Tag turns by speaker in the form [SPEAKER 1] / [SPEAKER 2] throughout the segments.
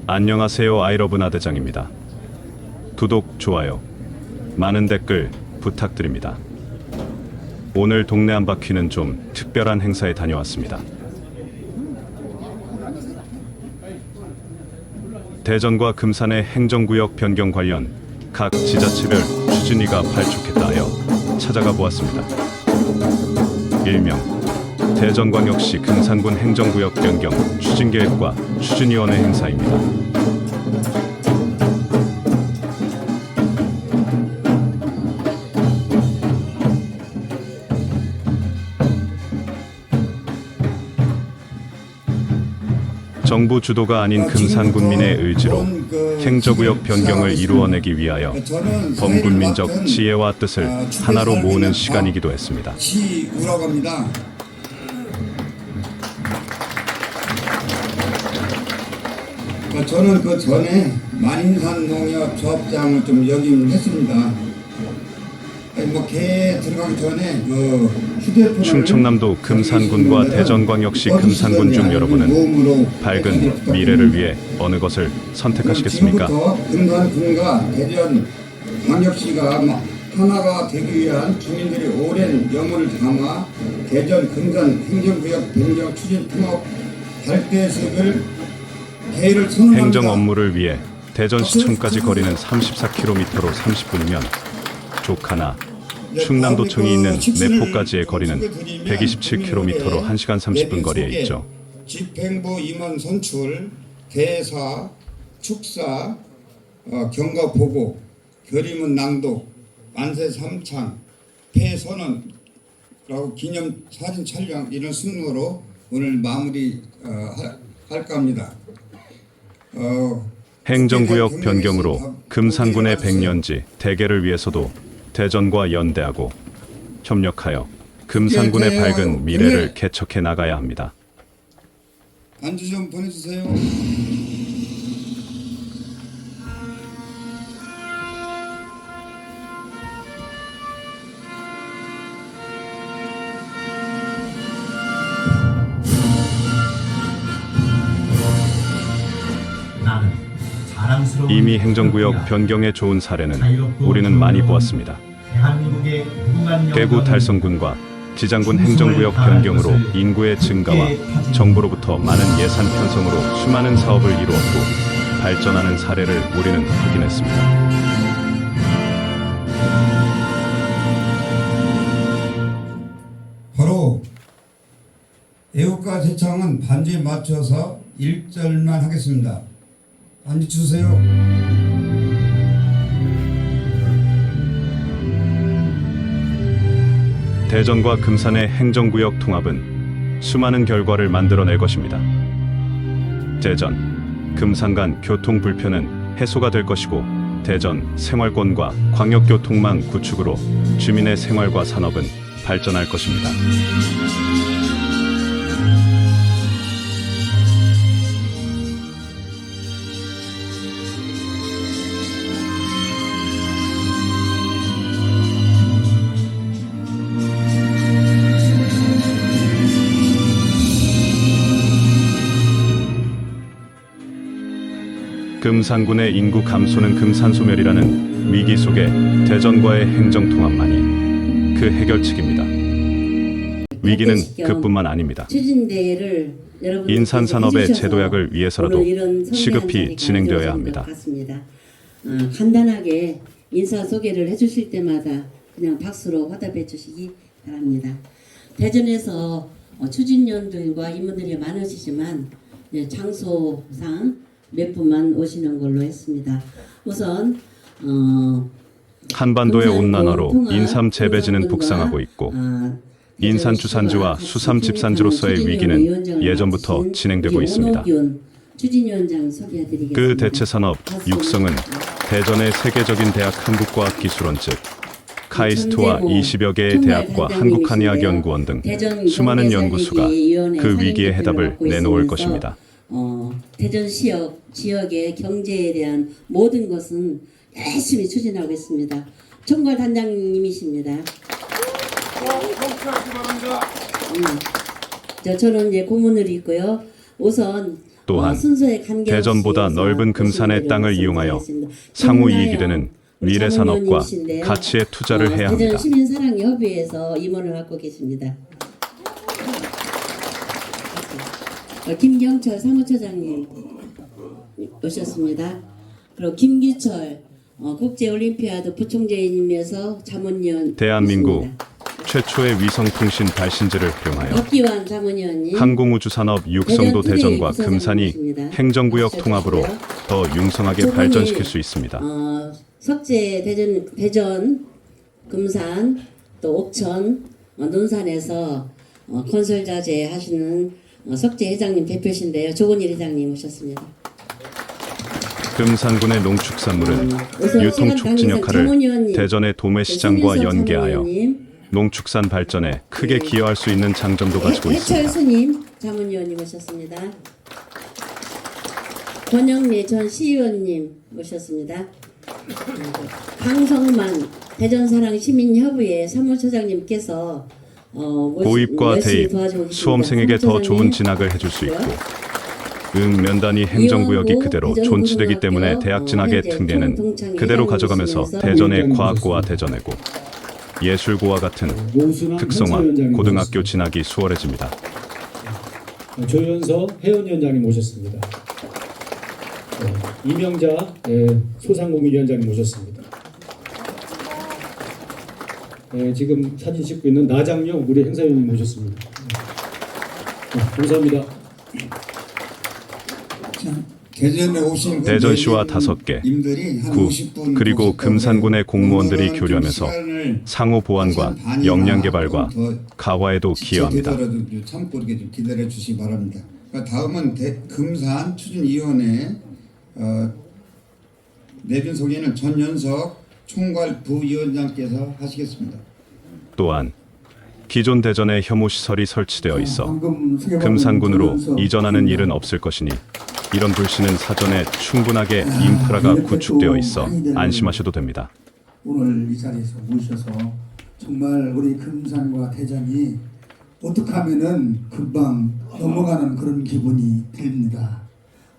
[SPEAKER 1] 안녕하세요. 아이러브 나대장입니다. 구독, 좋아요, 많은 댓글 부탁드립니다. 오늘 동네 한 바퀴는 좀 특별한 행사에 다녀왔습니다. 대전과 금산의 행정구역 변경 관련 각 지자체별 추진위가 발족했다 하여 찾아가 보았습니다. 일명 대전광역시 금산군 행정구역 변경 추진계획과 추진위원회 행사입니다. 정부 주도가 아닌 금산군민의 의지로 행정구역 변경을 이루어내기 위하여 범군민적 지혜와 뜻을 하나로 모으는 시간이기도 했습니다.
[SPEAKER 2] 시우라고 합니다. 저는 그 전에 만인산 농협 조합장을 좀 역임했습니다. 개 들어가기 전에 그 휴대폰을
[SPEAKER 1] 충청남도 금산군과 대전광역시 금산군 중 여러분은 밝은 미래를 위해 어느 것을 선택하시겠습니까?
[SPEAKER 2] 지금부터 금산군과 대전광역시가 하나가 되기 위한 주민들이 오랜 염원을 담아 대전 금산 행정구역 변경 추진 통합 발대색을 회의를 선언합니다.
[SPEAKER 1] 행정 업무를 위해 대전시청까지 거리는 34km로 30분이면 조카나 충남도청이 있는 내포까지의 거리는 127km로 1시간 30분 거리에 있죠.
[SPEAKER 2] 집행부 임원 선출, 대사, 축사, 경과 보고, 결의문 낭독, 만세 삼창, 폐선언라고 기념 사진 촬영 이런 순으로 오늘 마무리 할까 합니다.
[SPEAKER 1] 행정구역 변경으로 금산군의 백년지 대계를 위해서도 대전과 연대하고 협력하여 금산군의 밝은 미래를 개척해 나가야 합니다.
[SPEAKER 2] 안주 좀 보내주세요.
[SPEAKER 1] 이미 행정구역 변경에 좋은 사례는 우리는 많이 보았습니다. 대구 달성군과 지장군 행정구역 변경으로 인구의 증가와 정부로부터 많은 예산 편성으로 수많은 사업을 이루었고 발전하는 사례를 우리는 확인했습니다.
[SPEAKER 2] 바로 애국가 제창은 반주에 맞춰서 1절만 하겠습니다. 안주 주세요.
[SPEAKER 1] 대전과 금산의 행정구역 통합은 수많은 결과를 만들어낼 것입니다. 대전, 금산 간 교통 불편은 해소가 될 것이고 대전 생활권과 광역교통망 구축으로 주민의 생활과 산업은 발전할 것입니다. 금산군의 인구 감소는 금산소멸이라는 위기 속에 대전과의 행정통합만이 그 해결책입니다. 위기는 그뿐만 아닙니다. 인산산업의 재도약을 위해서라도 시급히 진행되어야 합니다.
[SPEAKER 3] 간단하게 인사 소개를 해주실 때마다 그냥 박수로 화답해 주시기 바랍니다. 대전에서 추진위원들과 임원들이 많으시지만 장소상 몇 분만 오시는 걸로 했습니다. 우선
[SPEAKER 1] 한반도의 온난화로 인삼 재배지는 북상하고 있고 인산 주산지와 수삼 집산지로서의 위기는 예전부터 진행되고 있습니다. 그 대체 산업 육성은 대전의 세계적인 대학 한국과학기술원 즉 카이스트와 20여 개의 대학과 한국한의학연구원 등 수많은 연구소가 그 위기의 해답을 내놓을 것입니다.
[SPEAKER 3] 대전 지역의 경제에 대한 모든 것은 열심히 추진하고 있습니다. 총괄 단장님이십니다. 저는 이제 고문을 있고요. 우선
[SPEAKER 1] 또한
[SPEAKER 3] 순서에 관계없이
[SPEAKER 1] 대전보다
[SPEAKER 3] 해서
[SPEAKER 1] 넓은 금산의
[SPEAKER 3] 보시기를
[SPEAKER 1] 땅을 이용하여
[SPEAKER 3] 말씀드리겠습니다.
[SPEAKER 1] 상호
[SPEAKER 3] 김나영
[SPEAKER 1] 이익이 되는 미래 산업과
[SPEAKER 3] 자문위원님이신데요.
[SPEAKER 1] 가치에 투자를 해야
[SPEAKER 3] 대전
[SPEAKER 1] 합니다.
[SPEAKER 3] 시민사랑협의회에서 임원을 맡고 계십니다. 김경철 사무처장님 오셨습니다. 그리고 김규철 국제올림피아드 부총재님에서 자문위원
[SPEAKER 1] 대한민국
[SPEAKER 3] 오셨습니다.
[SPEAKER 1] 최초의 위성통신 발신지를 활용하여
[SPEAKER 3] 박기환 자문위원님,
[SPEAKER 1] 항공우주산업 육성도
[SPEAKER 3] 대전
[SPEAKER 1] 대전과
[SPEAKER 3] 투데이
[SPEAKER 1] 금산이
[SPEAKER 3] 부사장님이십니다.
[SPEAKER 1] 행정구역 통합으로 더 융성하게
[SPEAKER 3] 두 분이,
[SPEAKER 1] 발전시킬 수 있습니다.
[SPEAKER 3] 석재 대전 금산 또 옥천 논산에서 건설자재 하시는 석재 회장님 대표신데요. 조건일 회장님 오셨습니다.
[SPEAKER 1] 금산군의 농축산물은
[SPEAKER 3] 우선
[SPEAKER 1] 유통 촉진
[SPEAKER 3] 시간
[SPEAKER 1] 역할을
[SPEAKER 3] 자문위원님,
[SPEAKER 1] 대전의 도매시장과
[SPEAKER 3] 손민석
[SPEAKER 1] 연계하여
[SPEAKER 3] 자문위원님,
[SPEAKER 1] 농축산 발전에 크게 기여할 수 있는 장점도 가지고 있습니다.
[SPEAKER 3] 해철 스님 자문위원님 오셨습니다. 권영미 전 시의원님 오셨습니다. 강성만 대전사랑시민협의회 사무처장님께서
[SPEAKER 1] 고입과
[SPEAKER 3] 열심히
[SPEAKER 1] 대입,
[SPEAKER 3] 도와주고 계십니다.
[SPEAKER 1] 수험생에게 더 좋은
[SPEAKER 3] 사무처장님,
[SPEAKER 1] 진학을 해줄 수 있고 면단위 행정구역이 그대로 존치되기 때문에 대학 진학의 특례는 그대로 가져가면서 대전의 과학고와 대전외고 예술고와 같은 특성화 고등학교 진학이 수월해집니다.
[SPEAKER 4] 조현서 회원위원장님 모셨습니다. 이명자 소상공인위원장님 모셨습니다. 지금 사진 찍고 있는 나장용 우리 행사위원님 모셨습니다. 감사합니다.
[SPEAKER 2] 대전에 오신
[SPEAKER 1] 대전시와 5개,
[SPEAKER 2] 님들이 한
[SPEAKER 1] 구
[SPEAKER 2] 50분
[SPEAKER 1] 그리고
[SPEAKER 2] 오실
[SPEAKER 1] 금산군의
[SPEAKER 2] 건데
[SPEAKER 1] 공무원들이
[SPEAKER 2] 오늘은
[SPEAKER 1] 교류하면서
[SPEAKER 2] 좀 시간을
[SPEAKER 1] 상호 보완과
[SPEAKER 2] 한 반이나
[SPEAKER 1] 역량 개발과
[SPEAKER 2] 더
[SPEAKER 1] 가화에도 기여합니다.
[SPEAKER 2] 되더라도 좀 참고 이렇게 좀 기다려 주시기 바랍니다. 다음은 금산 추진위원회 내빈 소개는 전연석 총괄 부위원장께서 하시겠습니다.
[SPEAKER 1] 또한 기존 대전에 혐오시설이 설치되어 있어 금산군으로 이전하는 일은 없을 것이니 이런 불씨는 사전에 충분하게 인프라가 구축되어 있어 안심하셔도 됩니다.
[SPEAKER 5] 오늘 이 자리에서 모셔서 정말 우리 금산과 대전이 어떻게 하면은 금방 넘어가는 그런 기분이 듭니다.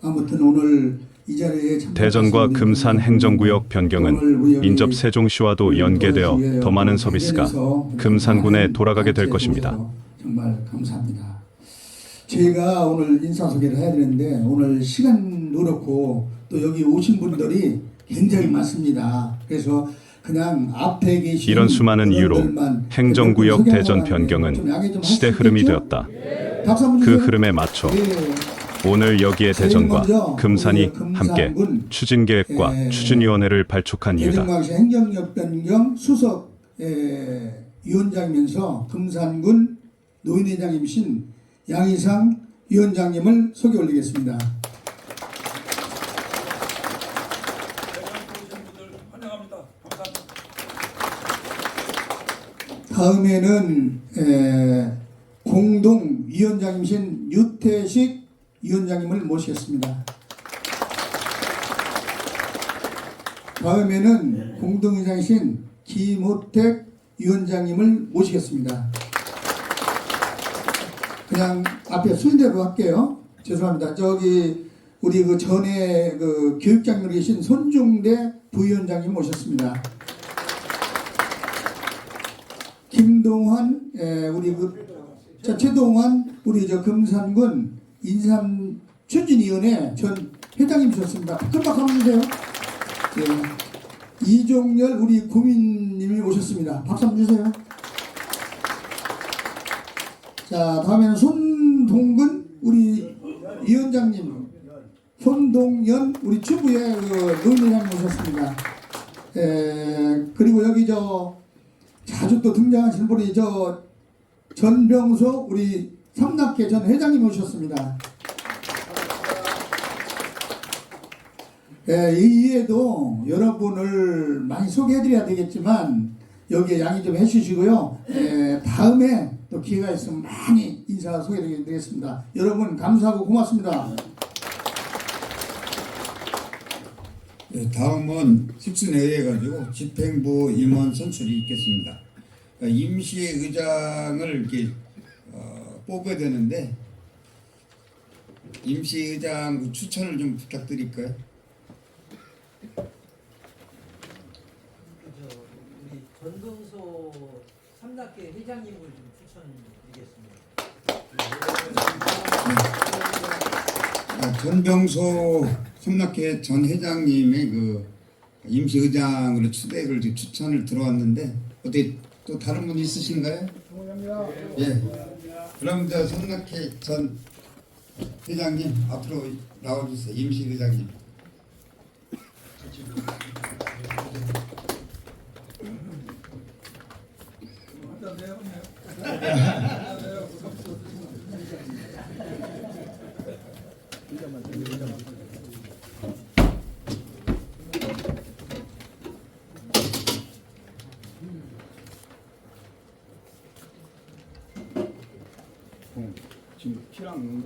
[SPEAKER 5] 아무튼 오늘 이 자리에
[SPEAKER 1] 대전과 금산 행정구역 변경은 인접 세종시와도 연계되어 더 많은 서비스가 금산군에 돌아가게 될 것입니다.
[SPEAKER 5] 정말 감사합니다. 제가 오늘 인사소개를 해야 되는데 오늘 시간도 그렇고 또 여기 오신 분들이 굉장히 많습니다. 그래서 그냥 앞에 계신
[SPEAKER 1] 이런 수많은 이유로
[SPEAKER 5] 분들만
[SPEAKER 1] 행정구역 대전
[SPEAKER 5] 소개하고
[SPEAKER 1] 변경은
[SPEAKER 5] 좀 양해 좀
[SPEAKER 1] 시대
[SPEAKER 5] 하시겠죠?
[SPEAKER 1] 흐름이 되었다.
[SPEAKER 5] 박수 한번
[SPEAKER 1] 그
[SPEAKER 5] 주세요.
[SPEAKER 1] 흐름에 맞춰
[SPEAKER 5] 예.
[SPEAKER 1] 오늘 여기에
[SPEAKER 5] 제일
[SPEAKER 1] 대전과
[SPEAKER 5] 먼저
[SPEAKER 1] 금산이
[SPEAKER 5] 우리 금산군,
[SPEAKER 1] 함께 추진계획과 추진위원회를 발족한 이유다.
[SPEAKER 5] 대전광시 행정력 변경 수석 위원장이면서 금산군 노인회장님이신 양희상 위원장님을 소개 올리겠습니다. 다음에는 공동위원장이신 유태식 위원장님을 모시겠습니다. 다음에는 공동위원장이신 김호택 위원장님을 모시겠습니다. 그냥 앞에 순대로 할게요. 죄송합니다. 저기 우리 그 전에 그 교육장으로 계신 손중대 부위원장님 모셨습니다. 김동환 우리 최동환 우리 저 금산군 인삼 추진위원회 전 회장님 모셨습니다. 금박 한번 주세요. 예. 이종열 우리 구민님이 오셨습니다. 박수 한번 주세요. 자, 다음에는 손동근 우리 위원장님, 손동연 우리 주부의 그 노인회장님 오셨습니다. 그리고 여기 저 자주 또 등장하시는 분이 저 전병소 우리 삼락회 전 회장님 오셨습니다. 이외에도 여러분을 많이 소개해드려야 되겠지만 여기에 양해 좀 해주시고요. 다음에 또 기회가 있으면 많이 인사 소개해드리겠습니다. 여러분 감사하고 고맙습니다.
[SPEAKER 2] 네, 다음은 집순회의에 가지고 집행부 임원 선출이 있겠습니다. 임시의장을 이렇게 뽑아야 되는데 임시의장 추천을 좀 부탁드릴까요?
[SPEAKER 6] 우리 전동소 삼각회 회장님을 좀 추천드리겠습니다.
[SPEAKER 2] 전병소 삼락회 전 회장님의 그 임시의장으로 추대를 추천을 들어왔는데 어떻게 또 다른 분 있으신가요? 예. 그럼 저 삼락회 전 회장님 앞으로 나와주세요. 임시의장님.
[SPEAKER 4] 지금 키랑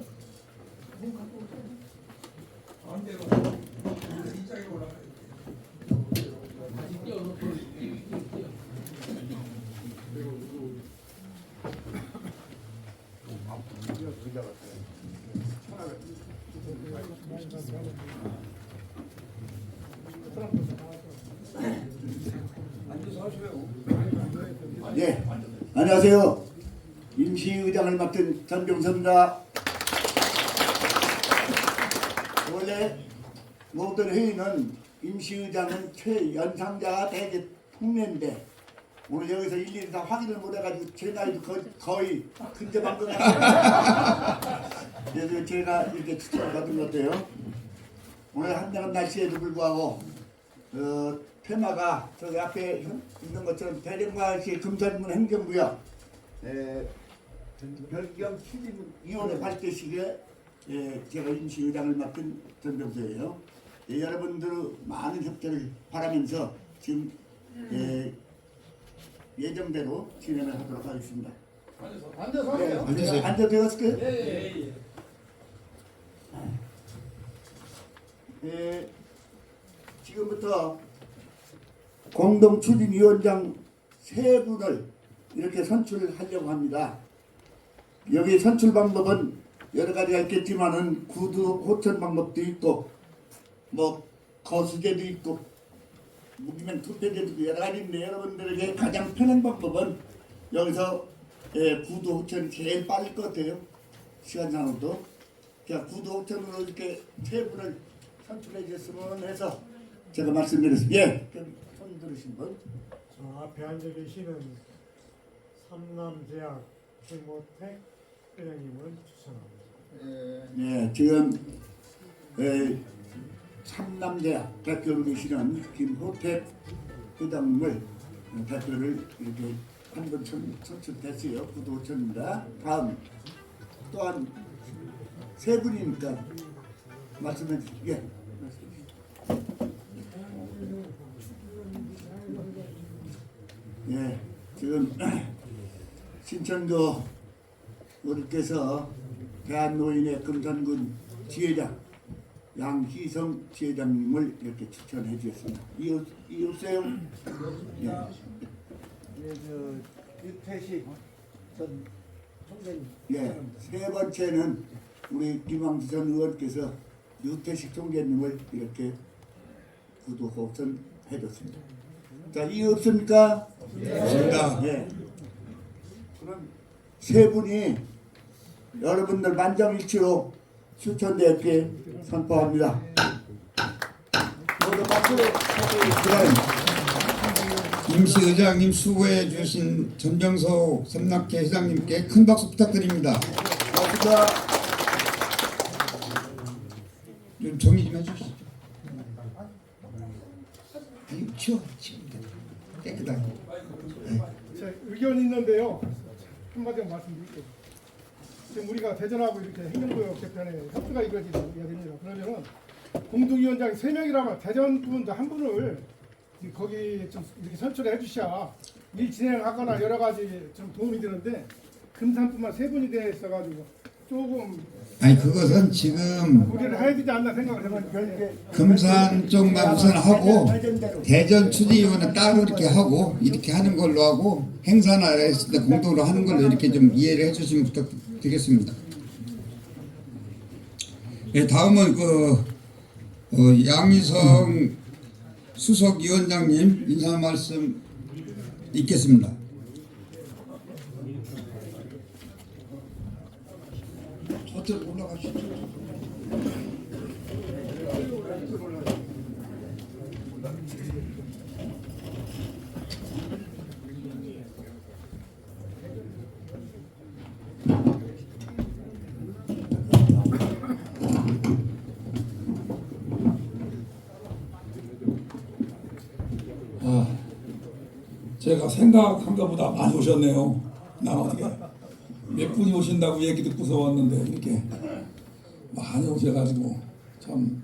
[SPEAKER 5] 예, 안녕하세요. 임시의장을 맡은 전병서입니다. 원래 모든 회의는 임시의장은 최연상자가 대개 통례인데 오늘 여기서 일일이 다 확인을 못해가지고 제 나이도 거의 근접한 것 같아요. 그래서 제가 이렇게 추천을 받은 것 같아요. 오늘 한적한 날씨에도 불구하고 테마가 저기 앞에 있는 것처럼 대령과시 금산군 행정구역 별경 추진위원회 발대식에 제가 임시의장을 맡은 전병서예요. 여러분들 많은 협조를 바라면서 지금 예정대로 진행을 하도록 하겠습니다. 앉아서 하세요. 앉아도 되었을까요? 지금부터 공동추진위원장 3분을 이렇게 선출하려고 합니다. 여기 선출 방법은 여러 가지가 있겠지만은 구두 호천 방법도 있고 뭐 거수제도 있고 무기명 투표제도 있고 여러 가지 있는데 여러분들에게 가장 편한 방법은 여기서 구두 호천이 제일 빠를 것 같아요. 시간상으로도. 자, 구두 호천으로 이렇게 3분을 선출해 주셨으면 해서 제가 말씀드렸습니다. 예, 손 들으신 분.
[SPEAKER 7] 저 앞에 앉아 계시는 삼남제약 김호택 회장님을 추천합니다.
[SPEAKER 5] 네, 지금 삼남대학 대표로 계시는 김호택 회장님을 대표를 이렇게 한 분 선출됐어요. 구도천입니다. 다음 또한 3분이니까 말씀해 주시죠. 예. 예, 지금 신천도 우리께서 대한노인의 금산군 지회장 양희성 지회장님을 이렇게 추천해 주셨습니다. 이웃세요? 예.
[SPEAKER 6] 유태식 전 총장님.
[SPEAKER 5] 예, 3번째는 우리 김황수 전 의원께서 유태식 총재님을 이렇게 구도 호선해 줬습니다. 자, 이유 없습니까? 없습니다. 예. 그럼 3분이 여러분들 만장일치로 추천대회에 선포합니다. 모두 박수 부탁드립니다.
[SPEAKER 2] 임시의장님 수고해 주신 전병서 삼락회 회장님께 큰 박수 부탁드립니다.
[SPEAKER 5] 고맙습니다.
[SPEAKER 2] 좀 정리 좀 해주시죠. 아니, 치워. 깨끗하게.
[SPEAKER 7] 제 의견이 있는데요. 한마디만 말씀드릴게요. 지금 우리가 대전하고 이렇게 행정구역 개편에 협조가 이루어져야 됩니다. 그러면은 공동위원장이 3명이라면 대전 분도 한 분을 거기 좀 이렇게 선출해 주셔야 일 진행하거나 여러 가지 좀 도움이 되는데 금산뿐만 3분이 돼 있어가지고 조금
[SPEAKER 2] 아니 그것은 지금
[SPEAKER 7] 우리를 해야 되지 않나 생각을 해봤는데
[SPEAKER 2] 금산 쪽만 우선 하고 대전 추진위원회 따로 이렇게 하고 이렇게 하는 걸로 하고 행사나 했을 때 공동으로 하는 걸로 이렇게 좀 이해를 해주시면 부탁드리겠습니다. 예, 다음은 양희성 수석위원장님 인사 말씀 있겠습니다. 저쪽 올라가시죠.
[SPEAKER 8] 제가 생각한 것보다 많이 오셨네요. 난 어떻게 몇 분이 오신다고 얘기 듣고서 왔는데 이렇게 많이 오셔가지고 참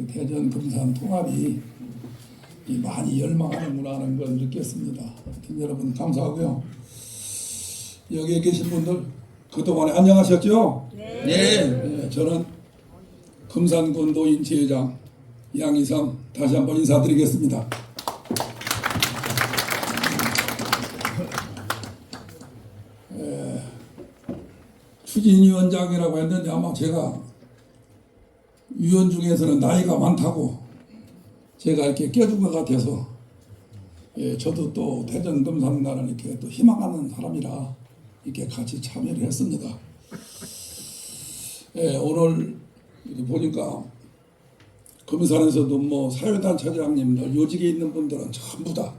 [SPEAKER 8] 대전 금산 통합이 많이 열망하는구나 하는 걸 느꼈습니다. 하여튼 여러분 감사하고요. 여기에 계신 분들 그동안에 안녕하셨죠? 네. 저는 금산군 노인지회장 양희성 다시 한번 인사드리겠습니다. 추진위원장이라고 했는데 아마 제가 위원 중에서는 나이가 많다고 제가 이렇게 껴준 것 같아서 저도 또 대전 금산군을 이렇게 또 희망하는 사람이라 이렇게 같이 참여를 했습니다. 오늘 이렇게 보니까 금산에서도 뭐 사회단체장님들 요직에 있는 분들은 전부 다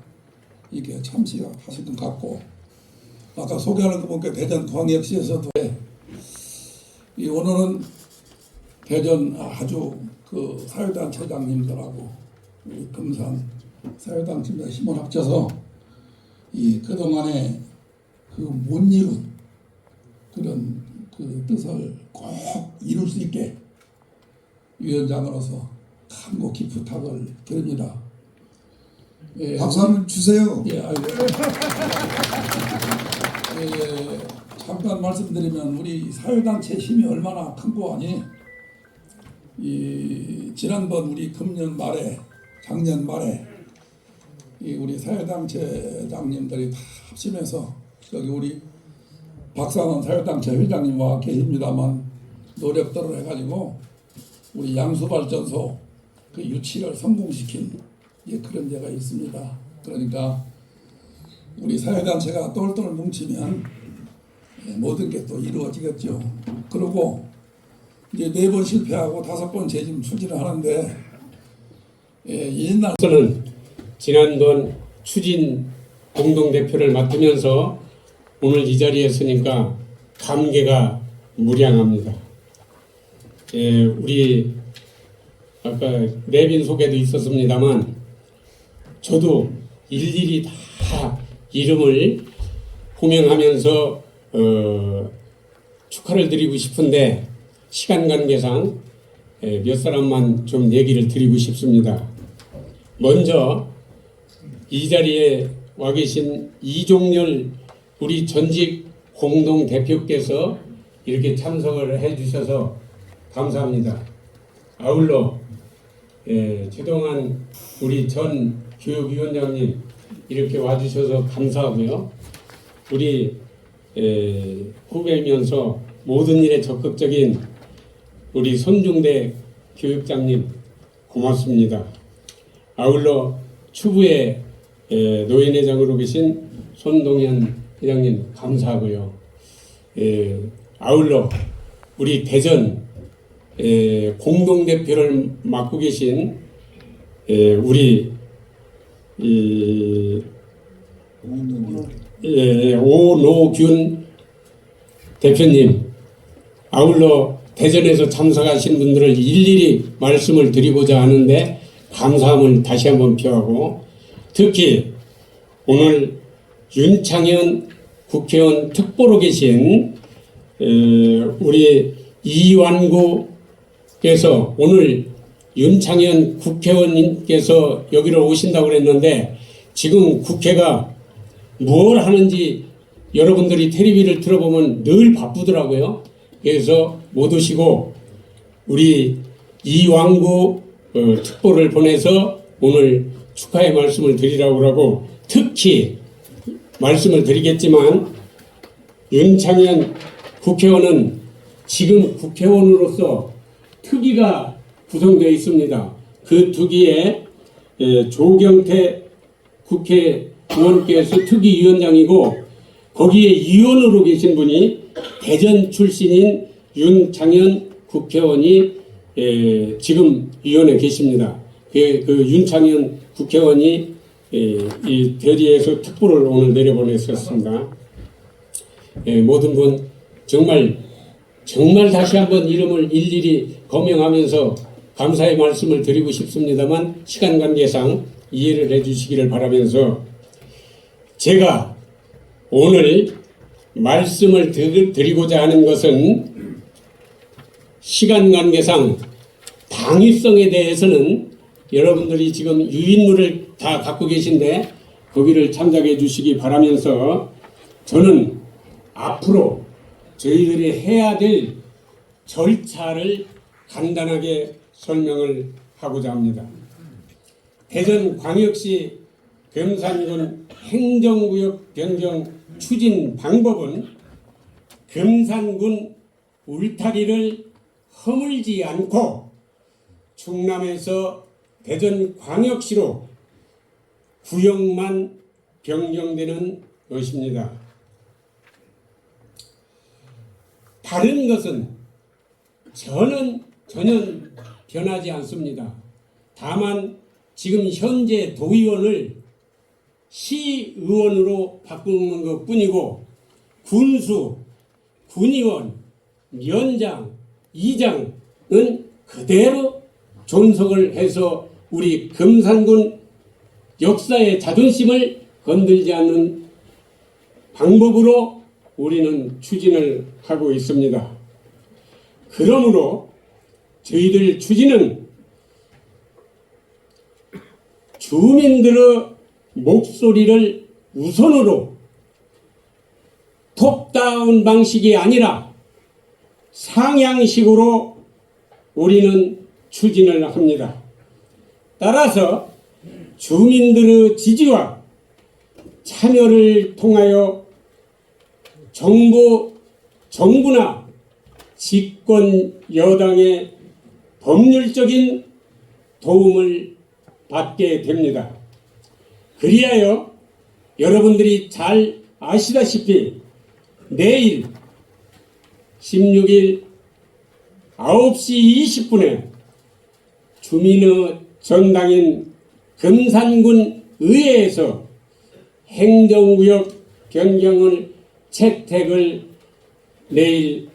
[SPEAKER 8] 이렇게 참석하실 것 같고 아까 소개하는 거 보니까 대전 광역시에서도 오늘은 대전 아주 그 사회단체장님들하고 우리 금산 사회단체장 힘을 합쳐서 그동안에 그 못 이룬 그런 그 뜻을 꼭 이룰 수 있게 위원장으로서 간곡 기부탁을 드립니다.
[SPEAKER 2] 박수 한번 주세요.
[SPEAKER 8] 잠깐 말씀드리면 우리 사회단체 힘이 얼마나 큰 거 아니? 지난번 우리 금년 말에 작년 말에 우리 사회단체장님들이 다 합심해서 여기 우리 박상원 사회단체 회장님 와 계십니다만 노력들을 해가지고 우리 양수발전소 그 유치를 성공시킨 그런 데가 있습니다. 그러니까 우리 사회단체가 똘똘 뭉치면 모든 게 또 이루어지겠죠. 그리고 이제 4번 실패하고 5번 재임 추진을 하는데 옛날
[SPEAKER 9] 저는 지난번 추진 공동대표를 맡으면서 오늘 이 자리에 서니까 감개가 무량합니다. 우리 아까 내빈 소개도 있었습니다만 저도 일일이 다 이름을 호명하면서 축하를 드리고 싶은데 시간 관계상 몇 사람만 좀 얘기를 드리고 싶습니다. 먼저 이 자리에 와 계신 이종렬 우리 전직 공동대표께서 이렇게 참석을 해주셔서 감사합니다. 아울러 최동환 우리 전 교육위원장님 이렇게 와주셔서 감사하고요. 우리 후배면서 모든 일에 적극적인 우리 손중대 교육장님 고맙습니다. 아울러 추부의 노인회장으로 계신 손동현 회장님 감사하고요. 아울러 우리 대전 공동대표를 맡고 계신 우리 오노균 대표님, 아울러 대전에서 참석하신 분들을 일일이 말씀을 드리고자 하는데 감사함을 다시 한번 표하고, 특히 오늘 윤창현 국회의원 특보로 계신 우리 이완구께서 오늘 윤창현 국회의원님께서 여기로 오신다고 그랬는데 지금 국회가 뭘 하는지 여러분들이 텔레비를 들어보면 늘 바쁘더라고요. 그래서 못 오시고 우리 이완구 특보를 보내서 오늘 축하의 말씀을 드리라고 하고, 특히 말씀을 드리겠지만 윤창현 국회의원은 지금 국회의원으로서 특위가 구성되어 있습니다. 그 특위에 조경태 국회의원께서 특위위원장이고 거기에 위원으로 계신 분이 대전 출신인 윤창현 국회의원이 지금 위원에 계십니다. 그 윤창현 국회의원이 이 대리에서 특보를 오늘 내려보냈었습니다. 모든 분 정말 다시 한번 이름을 일일이 거명하면서 감사의 말씀을 드리고 싶습니다만 시간 관계상 이해를 해주시기를 바라면서 제가 오늘 말씀을 드리고자 하는 것은 시간 관계상 당위성에 대해서는 여러분들이 지금 유인물을 다 갖고 계신데 거기를 참작해 주시기 바라면서 저는 앞으로 저희들이 해야 될 절차를 간단하게 설명을 하고자 합니다. 대전광역시 금산군 행정구역 변경 추진 방법은 금산군 울타리를 허물지 않고 충남에서 대전광역시로 구역만 변경되는 것입니다. 다른 것은 전혀 변하지 않습니다. 다만 지금 현재 도의원을 시의원으로 바꾸는 것뿐이고 군수, 군의원, 위원장, 이장은 그대로 존속을 해서 우리 금산군 역사의 자존심을 건들지 않는 방법으로 우리는 추진을 하고 있습니다. 그러므로 저희들 추진은 주민들의 목소리를 우선으로 톱다운 방식이 아니라 상향식으로 우리는 추진을 합니다. 따라서 주민들의 지지와 참여를 통하여 정부나 집권 여당의 법률적인 도움을 받게 됩니다. 그리하여 여러분들이 잘 아시다시피 내일 16일 9시 20분에 주민의 전당인 금산군 의회에서 행정구역 변경을 채택을 내일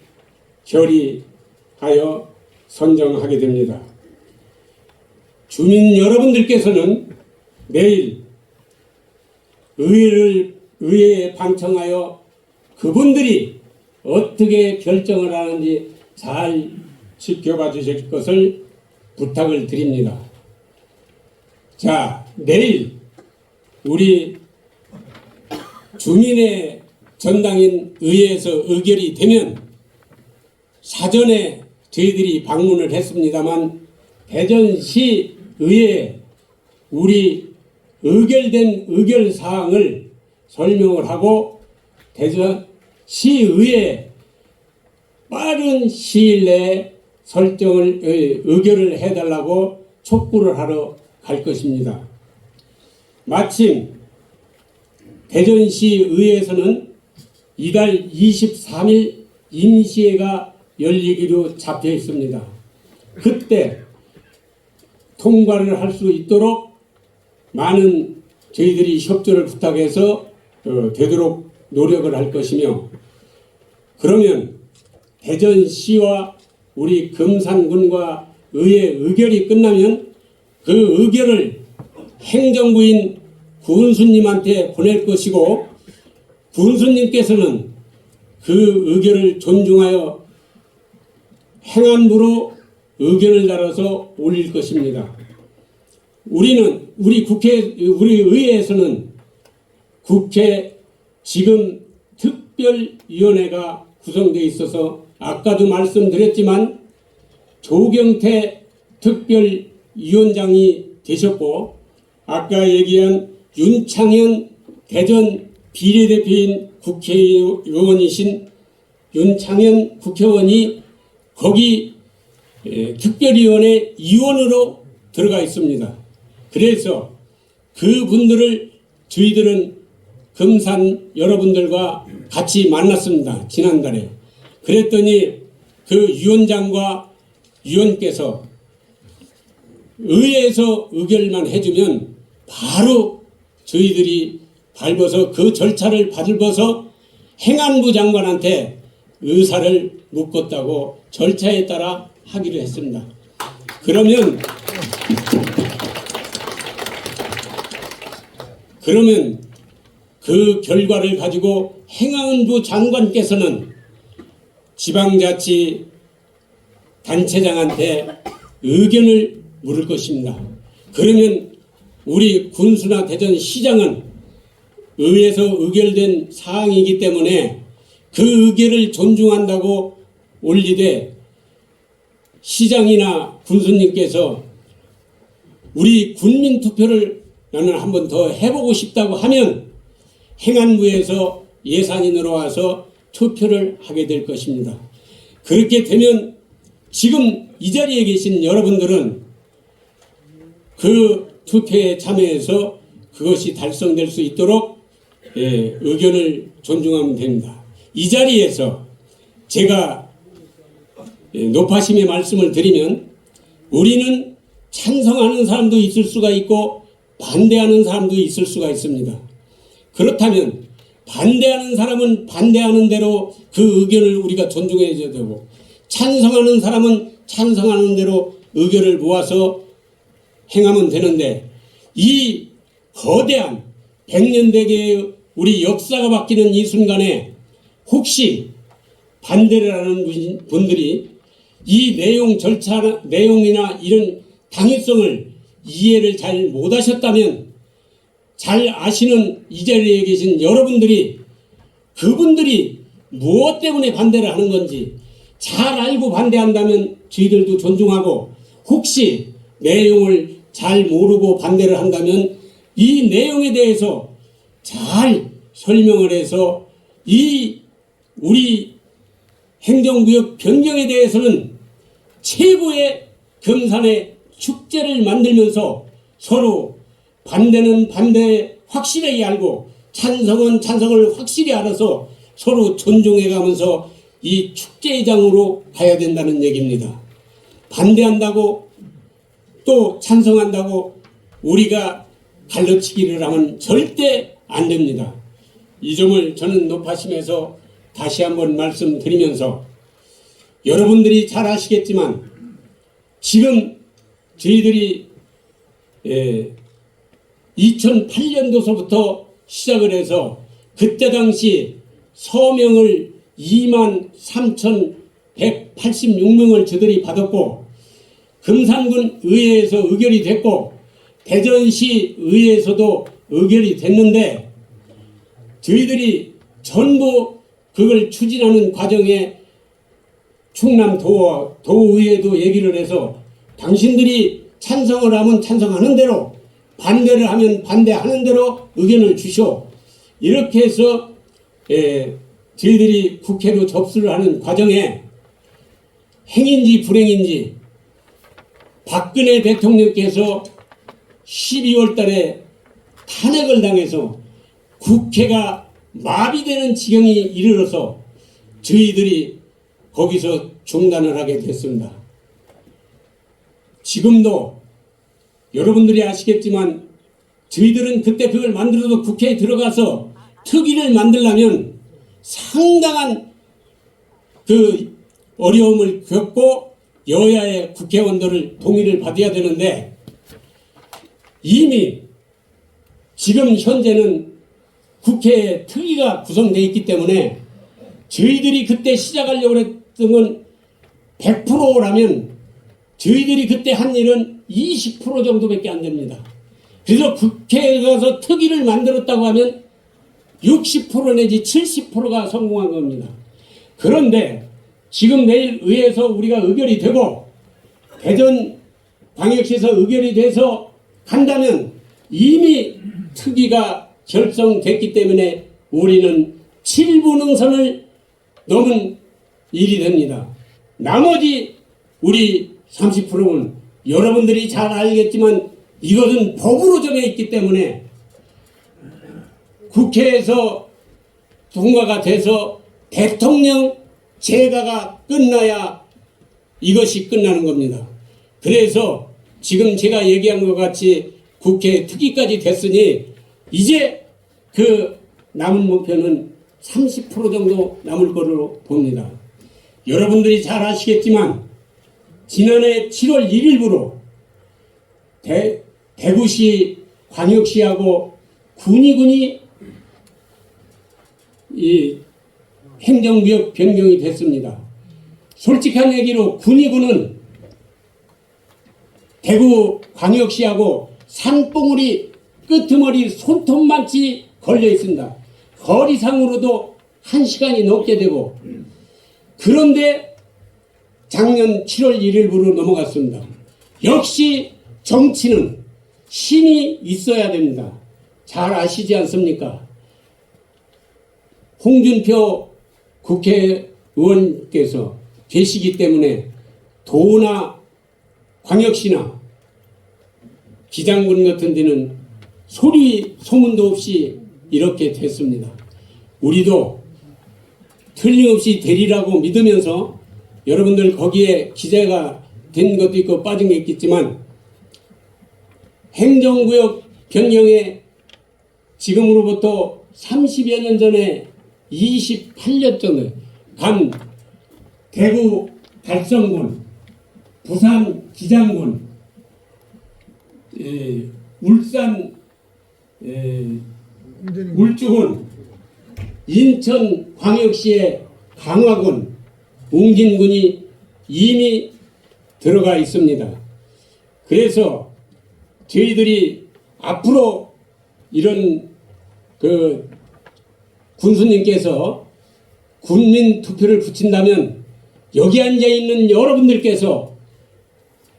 [SPEAKER 9] 결의하여 선정하게 됩니다. 주민 여러분들께서는 내일 의회에 방청하여 그분들이 어떻게 결정을 하는지 잘 지켜봐 주실 것을 부탁을 드립니다. 자, 내일 우리 주민의 전당인 의회에서 의결이 되면 사전에 저희들이 방문을 했습니다만 대전시 의회에 우리 의결된 의결 사항을 설명을 하고 대전시의회에 빠른 시일 내에 의결을 해달라고 촉구를 하러 갈 것입니다. 마침 대전시의회에서는 이달 23일 임시회가 열리기로 잡혀 있습니다. 그때 통과를 할 수 있도록 많은 저희들이 협조를 부탁해서 되도록 노력을 할 것이며, 그러면 대전시와 우리 금산군과 의회 의결이 끝나면 그 의결을 행정부인 군수님한테 보낼 것이고 군수님께서는 그 의결을 존중하여 행안부로 의견을 달아서 올릴 것입니다. 우리 의회에서는 국회 지금 특별위원회가 구성되어 있어서 아까도 말씀드렸지만 조경태 특별위원장이 되셨고 아까 얘기한 윤창현 대전 비례대표인 국회의원이신 윤창현 국회의원이 거기 특별위원회 위원으로 들어가 있습니다. 그래서 그분들을 저희들은 금산 여러분들과 같이 만났습니다. 지난달에. 그랬더니 그 위원장과 위원께서 의회에서 의결만 해주면 바로 저희들이 밟아서 그 절차를 밟아서 행안부 장관한테 의사를 묻겠다고 절차에 따라 하기로 했습니다. 그러면 그 결과를 가지고 행안부 장관께서는 지방자치 단체장한테 의견을 물을 것입니다. 그러면 우리 군수나 대전시장은 의회에서 의결된 사항이기 때문에 그 의결을 존중한다고 올리되 시장이나 군수님께서 우리 국민투표를 나는 한 번 더 해보고 싶다고 하면 행안부에서 예산이 들어와서 투표를 하게 될 것입니다. 그렇게 되면 지금 이 자리에 계신 여러분들은 그 투표에 참여해서 그것이 달성될 수 있도록 의견을 존중하면 됩니다. 이 자리에서 제가 높아심의 말씀을 드리면 우리는 찬성하는 사람도 있을 수가 있고 반대하는 사람도 있을 수가 있습니다. 그렇다면 반대하는 사람은 반대하는 대로 그 의견을 우리가 존중해 줘야 되고 찬성하는 사람은 찬성하는 대로 의견을 모아서 행하면 되는데 이 거대한 100년 대계의 우리 역사가 바뀌는 이 순간에 혹시 반대를 하는 분들이 이 내용 절차 내용이나 이런 당위성을 이해를 잘 못하셨다면 잘 아시는 이 자리에 계신 여러분들이 그분들이 무엇 때문에 반대를 하는 건지 잘 알고 반대한다면 저희들도 존중하고 혹시 내용을 잘 모르고 반대를 한다면 이 내용에 대해서 잘 설명을 해서 이 우리 행정구역 변경에 대해서는 최고의 금산의 축제를 만들면서 서로 반대는 반대 확실하게 알고 찬성은 찬성을 확실히 알아서 서로 존중해가면서 이 축제장으로 가야 된다는 얘기입니다. 반대한다고 또 찬성한다고 우리가 갈라치기를 하면 절대 안 됩니다. 이 점을 저는 높아심에서 다시 한번 말씀드리면서 여러분들이 잘 아시겠지만 지금 저희들이 2008년도서부터 시작을 해서 그때 당시 서명을 23,186명을 저들이 받았고 금산군 의회에서 의결이 됐고 대전시 의회에서도 의결이 됐는데 저희들이 전부 그걸 추진하는 과정에 충남 도의회도 얘기를 해서 당신들이 찬성을 하면 찬성하는 대로 반대를 하면 반대하는 대로 의견을 주시오. 이렇게 해서 저희들이 국회로 접수를 하는 과정에 행인지 불행인지 박근혜 대통령께서 12월 달에 탄핵을 당해서 국회가 마비되는 지경이 이르러서 저희들이 거기서 중단을 하게 됐습니다. 지금도 여러분들이 아시겠지만 저희들은 그때 그걸 만들어도 국회에 들어가서 특위를 만들려면 상당한 그 어려움을 겪고 여야의 국회의원들을 동의를 받아야 되는데 이미 지금 현재는 국회에 특위가 구성되어 있기 때문에 저희들이 그때 시작하려고 했던 건 100%라면 저희들이 그때 한 일은 20% 정도밖에 안 됩니다. 그래서 국회에 가서 특위를 만들었다고 하면 60% 내지 70%가 성공한 겁니다. 그런데 지금 내일 의회에서 우리가 의결이 되고 대전 광역시에서 의결이 돼서 간다면 이미 특위가 결성됐기 때문에 우리는 7부 능선을 넘은 일이 됩니다. 나머지 우리 30%는 여러분들이 잘 알겠지만 이것은 법으로 정해 있기 때문에 국회에서 통과가 돼서 대통령 재가가 끝나야 이것이 끝나는 겁니다. 그래서 지금 제가 얘기한 것 같이 국회 특위까지 됐으니 이제 그 남은 목표는 30% 정도 남을 거로 봅니다. 여러분들이 잘 아시겠지만 지난해 7월 1일부로 대구시 광역시하고 군이 이 행정구역 변경이 됐습니다. 솔직한 얘기로 군은 대구 광역시하고 산봉우리 끄트머리 손톱만치 걸려 있습니다. 거리상으로도 1시간이 넘게 되고, 그런데 작년 7월 1일부로 넘어갔습니다. 역시 정치는 힘이 있어야 됩니다. 잘 아시지 않습니까? 홍준표 국회의원께서 계시기 때문에 도나 광역시나 기장군 같은 데는 소문도 없이 이렇게 됐습니다. 우리도 틀림없이 되리라고 믿으면서 여러분들 거기에 기재가 된 것도 있고 빠진 게 있겠지만 행정구역 변경에 지금으로부터 30여 년 전에 28년 전에 간 대구 달성군, 부산 기장군, 울산 울주군, 인천 광역시의 강화군, 웅진군이 이미 들어가 있습니다. 그래서 저희들이 앞으로 이런 군수님께서 국민 투표를 붙인다면 여기 앉아 있는 여러분들께서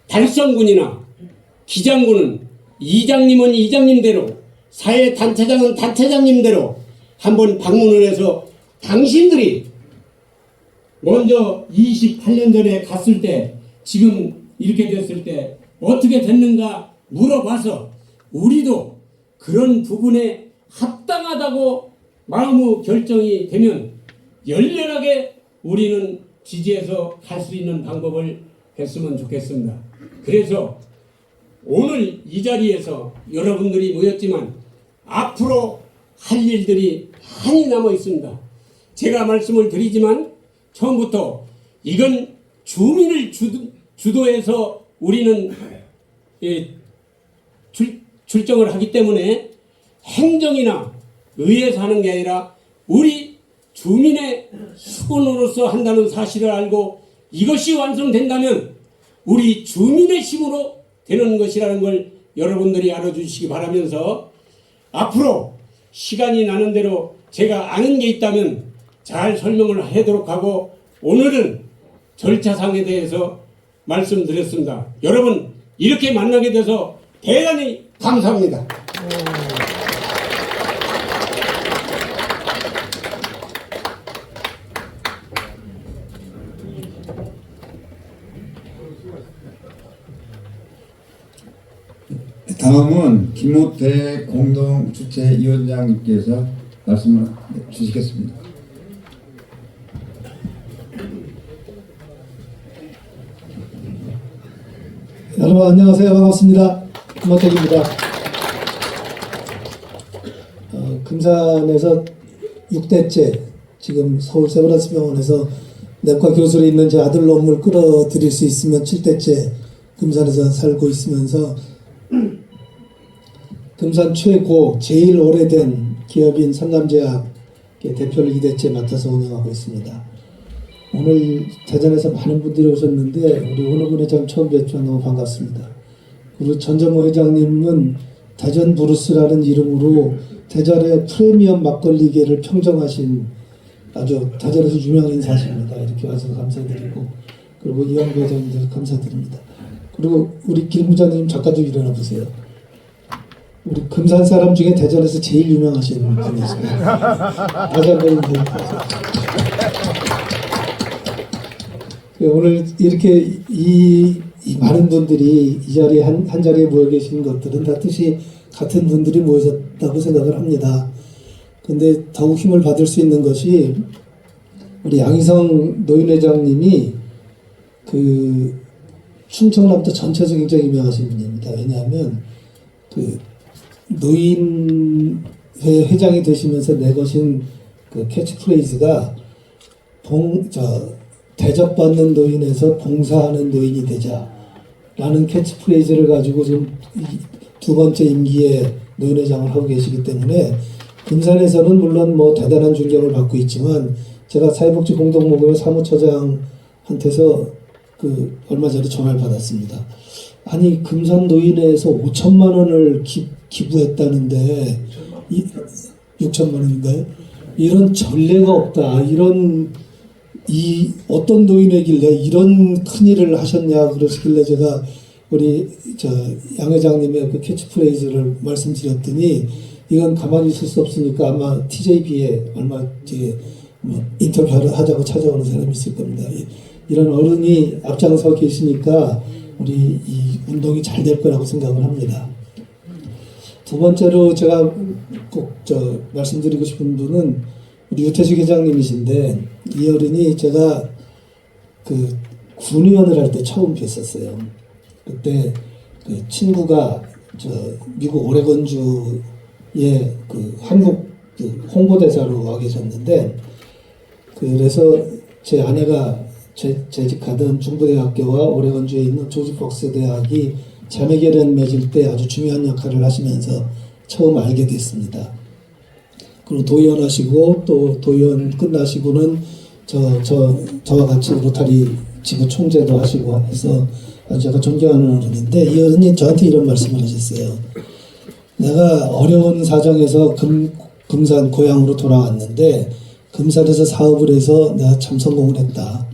[SPEAKER 9] 달성군이나 기장군은 이장님은 이장님대로, 사회단체장은 단체장님대로 한번 방문을 해서 당신들이 먼저 28년 전에 갔을 때 지금 이렇게 됐을 때 어떻게 됐는가 물어봐서 우리도 그런 부분에 합당하다고 마음 결정이 되면 열렬하게 우리는 지지해서 갈 수 있는 방법을 했으면 좋겠습니다. 그래서 오늘 이 자리에서 여러분들이 모였지만 앞으로 할 일들이 많이 남아 있습니다. 제가 말씀을 드리지만 처음부터 이건 주민을 주도해서 우리는 출정을 하기 때문에 행정이나 의회에서 하는 게 아니라 우리 주민의 수건으로서 한다는 사실을 알고 이것이 완성된다면 우리 주민의 힘으로 되는 것이라는 걸 여러분들이 알아주시기 바라면서 앞으로 시간이 나는 대로 제가 아는 게 있다면 잘 설명을 하도록 하고 오늘은 절차상에 대해서 말씀드렸습니다. 여러분 이렇게 만나게 돼서 대단히 감사합니다.
[SPEAKER 2] 다음은 김호태 공동주최위원장님께서 말씀을 주시겠습니다.
[SPEAKER 10] 여러분 안녕하세요. 반갑습니다. 김호택입니다. 금산에서 6대째 지금 서울 세브란스병원에서 내과 교수로 있는 제 아들 놈을 끌어들일 수 있으면 7대째 금산에서 살고 있으면서 금산 최고 제일 오래된 기업인 삼남제약의 대표를 2대째 맡아서 운영하고 있습니다. 오늘 대전에서 많은 분들이 오셨는데 우리 오노근 회장 처음 뵙지만 너무 반갑습니다. 그리고 전정호 회장님은 대전 브루스라는 이름으로 대전의 프리미엄 막걸리계를 평정하신 아주 대전에서 유명한 인사십니다. 이렇게 와서 감사드리고 그리고 이영배 회장님들 감사드립니다. 그리고 우리 김 부장님 잠깐 좀 일어나 보세요. 우리 금산 사람 중에 대전에서 제일 유명하신 분이십니다. 다시 한번 오늘 이렇게 이 많은 분들이 이 자리에 한 자리에 모여 계신 것들은 다 뜻이 같은 분들이 모여졌다고 생각을 합니다. 근데 더욱 힘을 받을 수 있는 것이 우리 양희성 노인회장님이 그 충청남도 전체에서 굉장히 유명하신 분입니다. 왜냐하면 그 노인회 회장이 되시면서 내거신 그 캐치프레이즈가 대접받는 노인에서 봉사하는 노인이 되자라는 캐치프레이즈를 가지고 지금 두 번째 임기에 노인회장을 하고 계시기 때문에 금산에서는 물론 뭐 대단한 존경을 받고 있지만 제가 사회복지 공동모금회 사무처장한테서 그 얼마 전에 전화를 받았습니다. 아니 금산 노인회에서 5천만 원을 기부했다는데 6천만 원인가요? 이런 전례가 없다. 이 어떤 노인회길래 이런 큰 일을 하셨냐 그러시길래 제가 우리 양 회장님의 그 캐치프레이즈를 말씀드렸더니 이건 가만히 있을 수 없으니까 아마 TJB에 얼마 뒤에 뭐 인터뷰를 하자고 찾아오는 사람이 있을 겁니다. 이런 어른이 앞장서 계시니까 우리 이 운동이 잘 될 거라고 생각을 합니다. 두 번째로 제가 꼭 말씀드리고 싶은 분은 우리 유태식 회장님이신데 이 어른이 제가 그 군의원을 할 때 처음 뵀었어요. 그때 그 친구가 미국 오레곤주의 그 한국 그 홍보대사로 와 계셨는데 그래서 제 아내가 재직하던 중부대학교와 오레곤주에 있는 조지 폭스 대학이 자매결연 맺을 때 아주 중요한 역할을 하시면서 처음 알게 됐습니다. 그리고 도의원 하시고 또 도의원 끝나시고는 저와 같이 로타리 지구 총재도 하시고 해서 아주 제가 존경하는 어른인데 이 어른이 저한테 이런 말씀을 하셨어요. 내가 어려운 사정에서 금산 고향으로 돌아왔는데 금산에서 사업을 해서 내가 참 성공을 했다.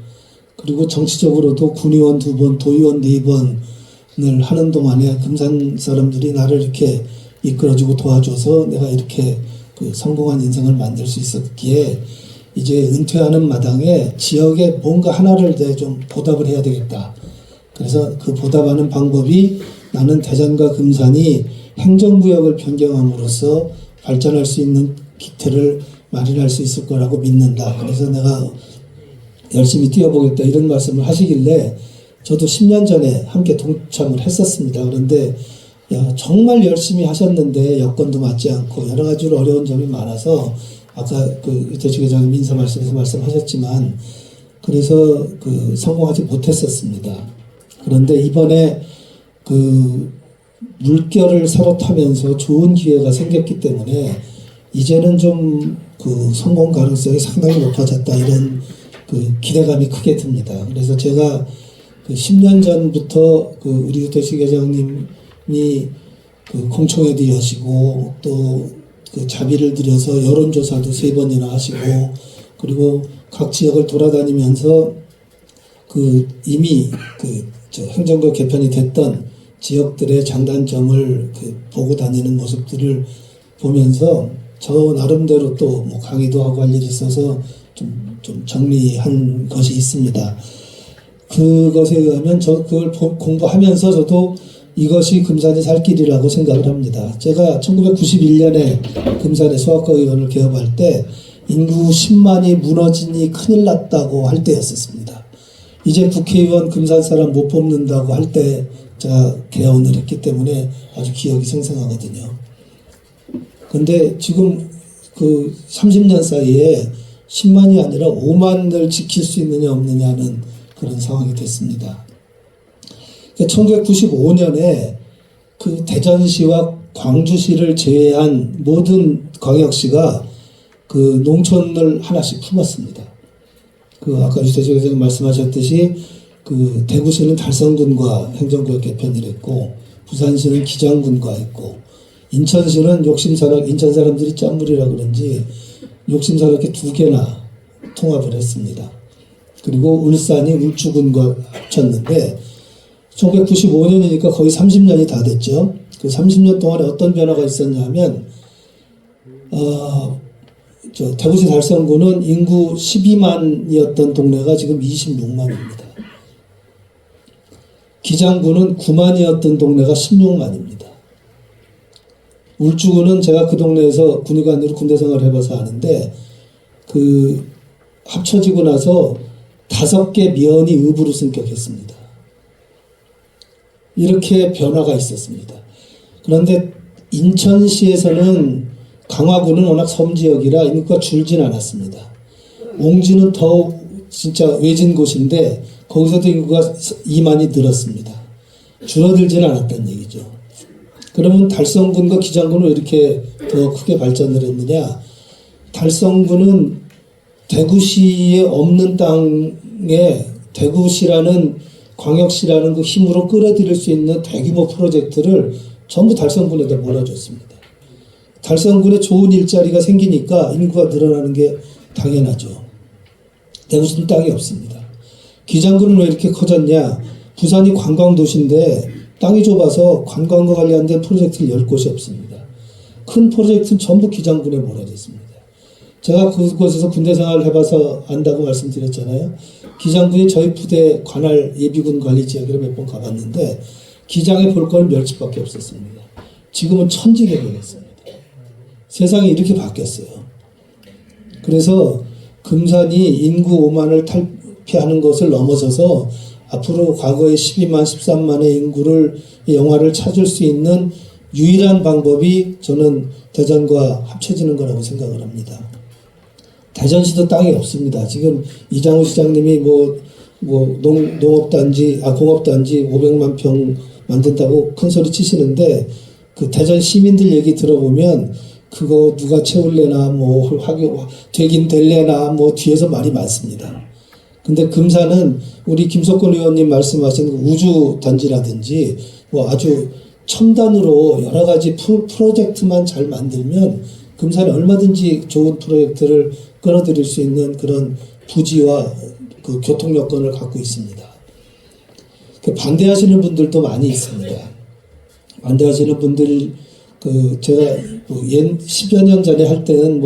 [SPEAKER 10] 그리고 정치적으로도 군의원 2번, 도의원 4번을 하는 동안에 금산 사람들이 나를 이렇게 이끌어주고 도와줘서 내가 이렇게 그 성공한 인생을 만들 수 있었기에 이제 은퇴하는 마당에 지역에 뭔가 하나를 좀 보답을 해야 되겠다. 그래서 그 보답하는 방법이 나는 대전과 금산이 행정구역을 변경함으로써 발전할 수 있는 기틀을 마련할 수 있을 거라고 믿는다. 그래서 내가 열심히 뛰어보겠다 이런 말씀을 하시길래 저도 10년 전에 함께 동참을 했었습니다. 그런데 정말 열심히 하셨는데 여건도 맞지 않고 여러 가지로 어려운 점이 많아서 아까 그 유태식 회장님 인사 말씀에서 말씀하셨지만 그래서 그 성공하지 못했었습니다. 그런데 이번에 그 물결을 새로 타면서 좋은 기회가 생겼기 때문에 이제는 좀 그 성공 가능성이 상당히 높아졌다 이런 그 기대감이 크게 듭니다. 그래서 제가 그 10년 전부터 그 우리 유태식 회장님이 그 공청회도 여시고 또 그 자비를 들여서 여론조사도 3번이나 하시고 그리고 각 지역을 돌아다니면서 그 이미 그 행정구 개편이 됐던 지역들의 장단점을 그 보고 다니는 모습들을 보면서 저 나름대로 또 뭐 강의도 하고 할 일이 있어서 좀 정리한 것이 있습니다. 그것에 의하면 그걸 공부하면서 저도 이것이 금산이 살 길이라고 생각을 합니다. 제가 1991년에 금산의 소아과 의원을 개업할 때 인구 10만이 무너지니 큰일 났다고 할 때였었습니다. 이제 국회의원 금산 사람 못 뽑는다고 할 때 제가 개원을 했기 때문에 아주 기억이 생생하거든요. 근데 지금 그 30년 사이에 10만이 아니라 5만을 지킬 수 있느냐 없느냐는 그런 상황이 됐습니다. 1995년에 그 대전시와 광주시를 제외한 모든 광역시가 그 농촌을 하나씩 품었습니다. 그 아까 유태식 회장님 말씀하셨듯이 그 대구시는 달성군과 행정구역 개편을 했고 부산시는 기장군과 했고 인천시는 욕심사납 인천 사람들이 짠물이라 그런지 욕심사납게 2개나 통합을 했습니다. 그리고 울산이 울주군과 합쳤는데 1995년이니까 거의 30년이 다 됐죠. 그 30년 동안에 어떤 변화가 있었냐면 대구시 달성구는 인구 12만이었던 동네가 지금 26만입니다. 기장군은 9만이었던 동네가 16만입니다. 울주군은 제가 그 동네에서 군의관으로 군대 생활을 해봐서 아는데 그 합쳐지고 나서 5개 면이 읍으로 승격했습니다. 이렇게 변화가 있었습니다. 그런데 인천시에서는 강화군은 워낙 섬지역이라 인구가 줄진 않았습니다. 옹지는 더 진짜 외진 곳인데 거기서도 인구가 2만이 늘었습니다. 줄어들지는 않았다는 얘기죠. 그러면 달성군과 기장군은 왜 이렇게 더 크게 발전을 했느냐? 달성군은 대구시에 없는 땅에 대구시라는 광역시라는 그 힘으로 끌어들일 수 있는 대규모 프로젝트를 전부 달성군에다 몰아줬습니다. 달성군에 좋은 일자리가 생기니까 인구가 늘어나는 게 당연하죠. 대구시는 땅이 없습니다. 기장군은 왜 이렇게 커졌냐? 부산이 관광도시인데 땅이 좁아서 관광과 관련된 프로젝트를 열 곳이 없습니다. 큰 프로젝트는 전부 기장군에 몰아졌습니다. 제가 그곳에서 군대 생활을 해봐서 안다고 말씀드렸잖아요. 기장군이 저희 부대 관할 예비군 관리 지역으로 몇 번 가봤는데 기장에 볼 거는 멸치밖에 없었습니다. 지금은 천지개 되겠습니다. 세상이 이렇게 바뀌었어요. 그래서 금산이 인구 5만을 탈피하는 것을 넘어서서 앞으로 과거의 12만, 13만의 인구를 영화를 찾을 수 있는 유일한 방법이 저는 대전과 합쳐지는 거라고 생각을 합니다. 대전시도 땅이 없습니다. 지금 이장우 시장님이 농업단지, 공업단지 500만 평 만든다고 큰 소리 치시는데 그 대전 시민들 얘기 들어보면 그거 누가 채울래나 되긴 될래나 뒤에서 말이 많습니다. 근데 금산은 우리 김석권 의원님 말씀하신 우주 단지라든지 아주 첨단으로 여러 가지 프로젝트만 잘 만들면 금산이 얼마든지 좋은 프로젝트를 끌어들일 수 있는 그런 부지와 그 교통 여건을 갖고 있습니다. 반대하시는 분들도 많이 있습니다. 반대하시는 분들 제가 10여 년 전에 할 때는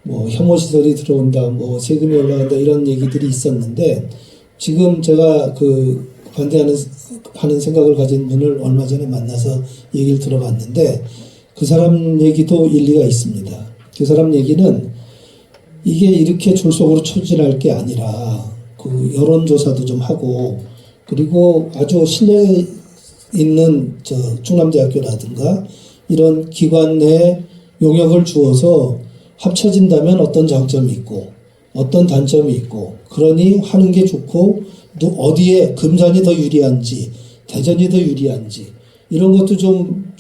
[SPEAKER 10] 혐오시설이 들어온다, 세금이 올라간다 이런 얘기들이 있었는데 지금 제가 반대하는 생각을 가진 분을 얼마 전에 만나서 얘기를 들어봤는데 그 사람 얘기도 일리가 있습니다. 그 사람 얘기는 이게 이렇게 졸속으로 추진할 게 아니라 여론조사도 좀 하고 그리고 아주 신뢰 있는 충남대학교라든가 이런 기관 내 용역을 주어서 합쳐진다면 어떤 장점이 있고 어떤 단점이 있고 그러니 하는 게 좋고 어디에 금산이 더 유리한지 대전이 더 유리한지 이런 것도 좀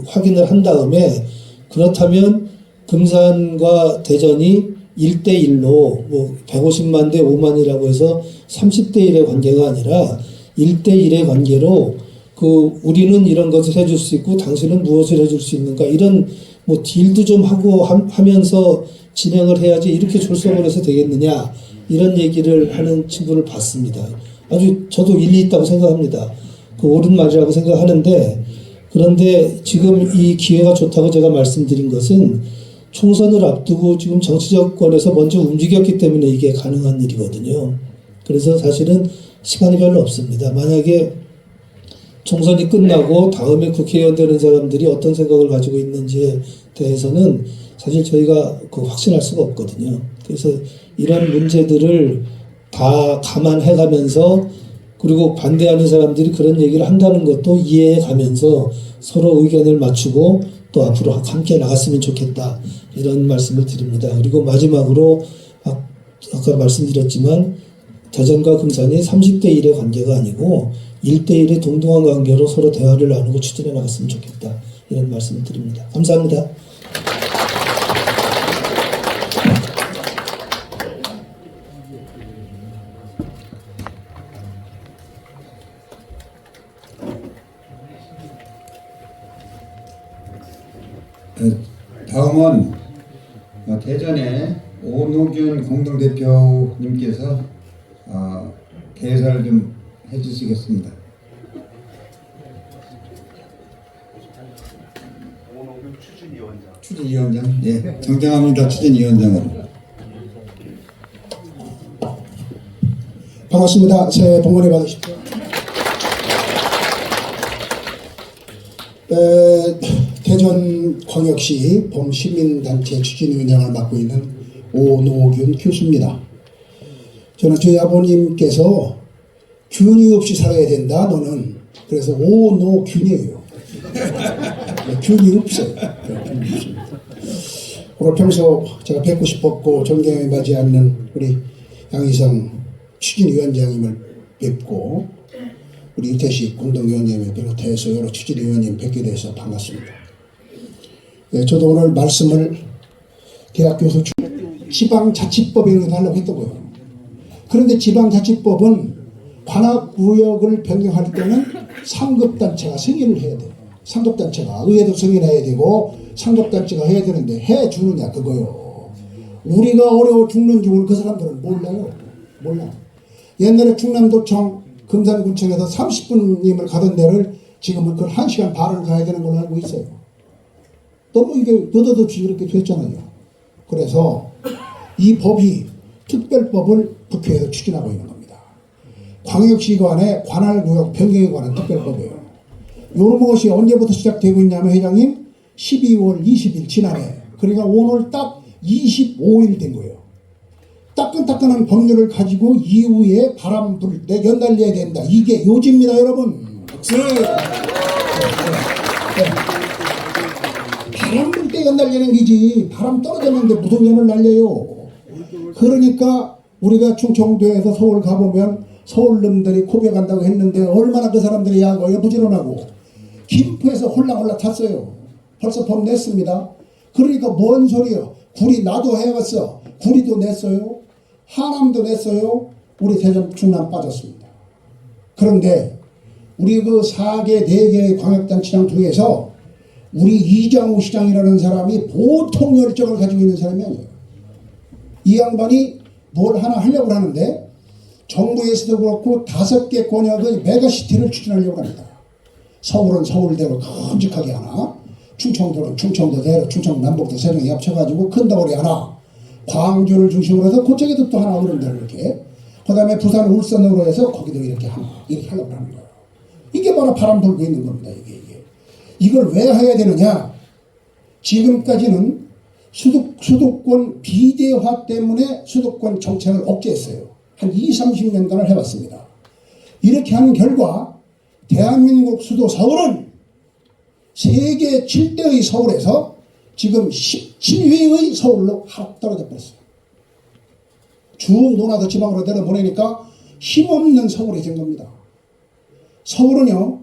[SPEAKER 10] 확인을 한 다음에 그렇다면 금산과 대전이 1대1로 150만 대 5만이라고 해서 30대1의 관계가 아니라 1대1의 관계로 우리는 이런 것을 해줄 수 있고 당신은 무엇을 해줄 수 있는가 이런 딜도 좀 하고 하면서 진행을 해야지 이렇게 졸속을 해서 되겠느냐 이런 얘기를 하는 친구를 봤습니다. 아주 저도 일리 있다고 생각합니다. 옳은 말이라고 생각하는데 그런데 지금 이 기회가 좋다고 제가 말씀드린 것은 총선을 앞두고 지금 정치정권에서 먼저 움직였기 때문에 이게 가능한 일이거든요. 그래서 사실은 시간이 별로 없습니다. 만약에 총선이 끝나고 다음에 국회의원 되는 사람들이 어떤 생각을 가지고 있는지에 대해서는 사실 저희가 확신할 수가 없거든요. 그래서 이런 문제들을 다 감안해가면서 그리고 반대하는 사람들이 그런 얘기를 한다는 것도 이해해가면서 서로 의견을 맞추고 또 앞으로 함께 나갔으면 좋겠다 이런 말씀을 드립니다. 그리고 마지막으로 아까 말씀드렸지만 대전과 금산이 30대1의 관계가 아니고 1대1의 동등한 관계로 서로 대화를 나누고 추진해 나갔으면 좋겠다 이런 말씀을 드립니다. 감사합니다.
[SPEAKER 2] 다음은 대전의 오노균 공동대표님께서 개사를 좀 해주시겠습니다.
[SPEAKER 11] 오노균 추진위원장.
[SPEAKER 2] 추진위원장, 예, 정정합니다. 추진위원장으로.
[SPEAKER 10] 반갑습니다. 새해 복 많이 받으십시오. 대전광역시 범시민단체 추진위원장을 맡고 있는 오노균 교수입니다. 저는 저희 아버님께서 균이 없이 살아야 된다 너는. 그래서 오노균이에요. 균이 없어요. 오늘 평소 제가 뵙고 싶었고 존경에 맞지 않는 우리 양희성 추진위원장님을 뵙고 우리 유태식 공동위원장님을 비롯해서 여러 추진위원님 뵙게 돼서 반갑습니다. 네, 저도 오늘 말씀을 대학교에서 지방자치법에 하려고 했더고요. 그런데 지방자치법은 관악구역을 변경할 때는 상급단체가 승인을 해야 돼요. 상급단체가 의회도 승인해야 되고 상급단체가 해야 되는데 해주느냐 그거요. 우리가 어려워 죽는 줄 그 사람들은 몰라요. 몰라. 옛날에 충남도청 금산군청에서 30분임을 가던 데를 지금은 그걸 1시간 반을 가야 되는 걸로 알고 있어요. 너무 이게 느닷없이 그렇게 됐잖아요. 그래서 이 법이 특별법을 국회에서 추진하고 있는 겁니다. 광역시관의 관할구역 변경에 관한 특별법이에요. 요런 것이 언제부터 시작되고 있냐면 회장님 12월 20일 지난해 그러니까 오늘 딱 25일 된 거예요. 따끈따끈한 법률을 가지고 이후에 바람 불 때 연달려야 된다. 이게 요지입니다 여러분. 박수. 바람 불 때 연달리는 기지 바람 떨어졌는데 무슨 연을 날려요. 그러니까 우리가 충청도에서 서울 가보면 서울놈들이 코벼간다고 했는데 얼마나 그 사람들이 야거에 부지런하고 김포에서 홀라홀라 탔어요. 벌써 법 냈습니다. 그러니까 뭔 소리요. 구리 나도 해왔어. 구리도 냈어요. 하남도 냈어요. 우리 대전 충남 빠졌습니다. 그런데 우리 그 4개 4개의 광역단체장 중에서 우리 이장우 시장이라는 사람이 보통 열정을 가지고 있는 사람이 아니에요. 이 양반이 뭘 하나 하려고 하는데 정부에서도 그렇고 5개 권역의 메가시티를 추진하려고 합니다. 서울은 서울대로 큼직하게 하나, 충청도는 충청도대로 충청 남북도 세종이 합쳐가지고 큰 덩어리 하나, 광주를 중심으로 해서 그쪽에도 또 하나 어른 대로 이렇게, 그 다음에 부산 울산으로 해서 거기도 이렇게 하나, 이렇게 하려고 하는 거예요. 이게 바로 바람 불고 있는 겁니다. 이게. 이걸 왜 해야 되느냐? 지금까지는 수도권 비대화 때문에 수도권 정책을 억제했어요. 한 20-30년간을 해왔습니다. 이렇게 하는 결과 대한민국 수도 서울은 세계 7대의 서울에서 지금 17위의 서울로 확 떨어져 버렸어요. 쭉 논하도 지방으로 내려보내니까 힘없는 서울이 된 겁니다. 서울은요,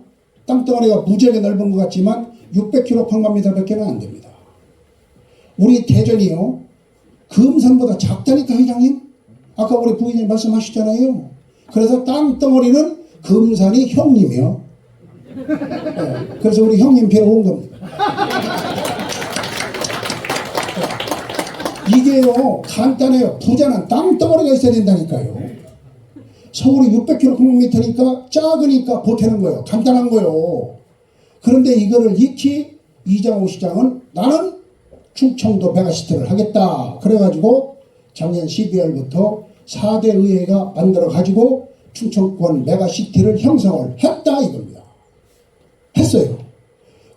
[SPEAKER 10] 땅덩어리가 무지하게 넓은 것 같지만 600km 평방미터밖에 안 됩니다. 우리 대전이요, 금산보다 작다니까 회장님? 아까 우리 부회장님 말씀하셨잖아요. 그래서 땅덩어리는 금산이 형님이요. 네, 그래서 우리 형님 뵈러 온 겁니다. 이게요 간단해요. 부자는 땅덩어리가 있어야 된다니까요. 서울이 600km/m니까 작으니까 보태는 거예요. 간단한 거예요. 그런데 이거를 익히 이장우 시장은 나는 충청도 메가시티를 하겠다. 그래가지고 작년 12월부터 4대 의회가 만들어가지고 충청권 메가시티를 형성을 했다 이겁니다. 했어요.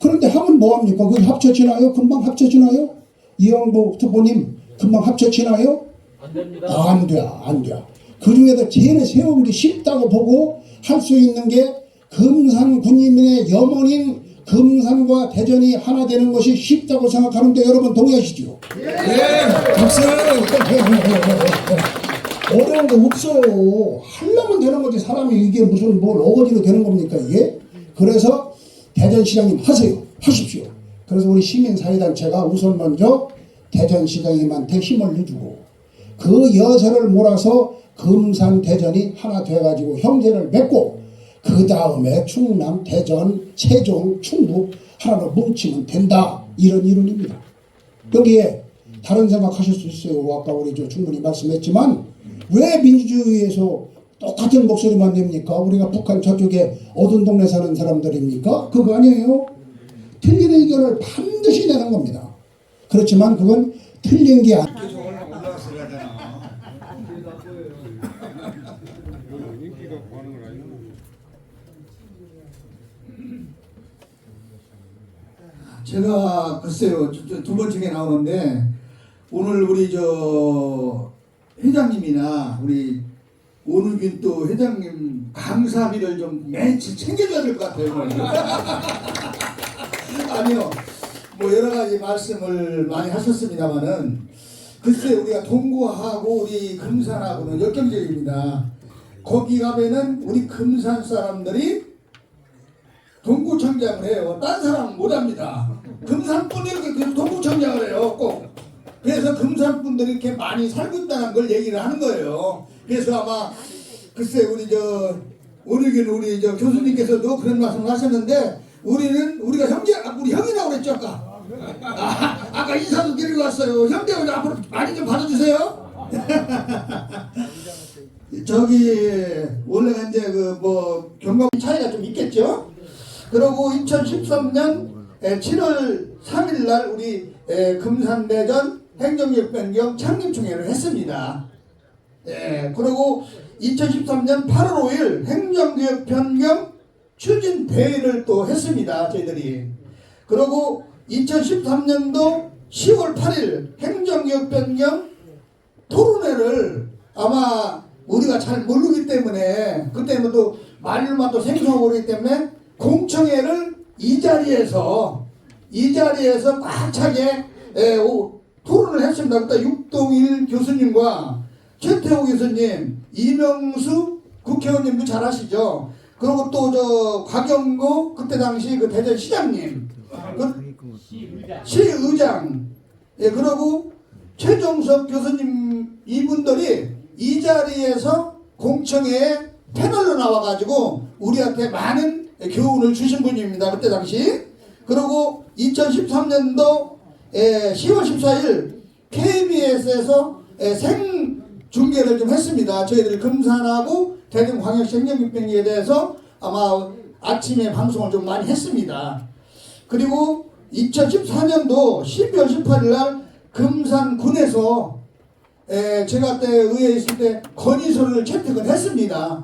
[SPEAKER 10] 그런데 하면 뭐합니까? 그게 합쳐지나요? 금방 합쳐지나요? 이영보 후보님 금방 합쳐지나요?
[SPEAKER 6] 안 됩니다.
[SPEAKER 10] 안 돼. 안 돼. 그 중에서 제일 세우기 쉽다고 보고 할 수 있는 게 금산 군민의 염원인 금산과 대전이 하나 되는 것이 쉽다고 생각하는데 여러분 동의하시죠? 예! 박수! 어려운 거 없어요. 하려면 되는 거지. 사람이 이게 무슨 뭘 어거지로 되는 겁니까 이게? 그래서 대전시장님 하세요. 하십시오. 그래서 우리 시민사회단체가 우선 먼저 대전시장님한테 힘을 내주고 그 여세를 몰아서 금산 대전이 하나 돼가지고 형제를 맺고 그 다음에 충남, 대전, 세종, 충북 하나로 뭉치면 된다. 이런 이론입니다. 여기에 다른 생각하실 수 있어요. 아까 우리 충분히 말씀했지만 왜 민주주의에서 똑같은 목소리만 냅니까? 우리가 북한 저쪽에 어두운 동네 사는 사람들입니까? 그거 아니에요. 틀린 의견을 반드시 내는 겁니다. 그렇지만 그건 틀린 게 아니에요.
[SPEAKER 5] 제가 글쎄요 두 번째에 나오는데 오늘 우리 저 회장님이나 우리 오누균 또 회장님 강사비를 좀 매치 챙겨줘야 될 것 같아요. 아니요, 뭐 여러 가지 말씀을 많이 하셨습니다만은 글쎄 우리가 동구하고 우리 금산하고는 역경적입니다. 거기 가면은 우리 금산 사람들이 동구청장을 해요. 딴 사람은 못합니다. 금산분들이 동구청장을 해요. 꼭. 그래서 금산분들이 이렇게 많이 살고 있다는 걸 얘기를 하는 거예요. 그래서 아마 글쎄 우리 저 오늘은 우리 저 교수님께서도 그런 말씀을 하셨는데 우리가 형제 우리 형이라고 그랬죠 아까. 아까 인사도 드리고 왔어요. 형제 앞으로 많이 좀 받아주세요. 저기 원래 이제 그 뭐 경험 차이가 좀 있겠죠. 그리고 2013년 7월 3일 날 우리 금산대전 행정력 변경 창립총회를 했습니다. 그리고 2013년 8월 5일 행정력 변경 추진 대회를 또 했습니다. 저희들이. 그리고 2013년도 10월 8일 행정력 변경 토론회를 아마 우리가 잘 모르기 때문에 그때는 또 말로만 또 생소하고 그러기 때문에 공청회를 이 자리에서 꽉 차게 토론을 했습니다. 그때 육동일 교수님과 최태호 교수님, 이명수 국회의원님도 잘 아시죠? 그리고 또 저 곽영고 그때 당시 그 대전시장님, 시의장, 그리고 최종석 교수님 이분들이 이 자리에서 공청회에 패널로 나와가지고 우리한테 많은 교훈을 주신 분입니다. 그때 당시. 그리고 2013년도 10월 14일 KBS에서 생중계를 좀 했습니다. 저희들이 금산하고 대전광역시 행정집행에 대해서 아마 아침에 방송을 좀 많이 했습니다. 그리고 2014년도 12월 18일 날 금산군에서 제가 그때 의회에 있을 때 건의서를 채택을 했습니다.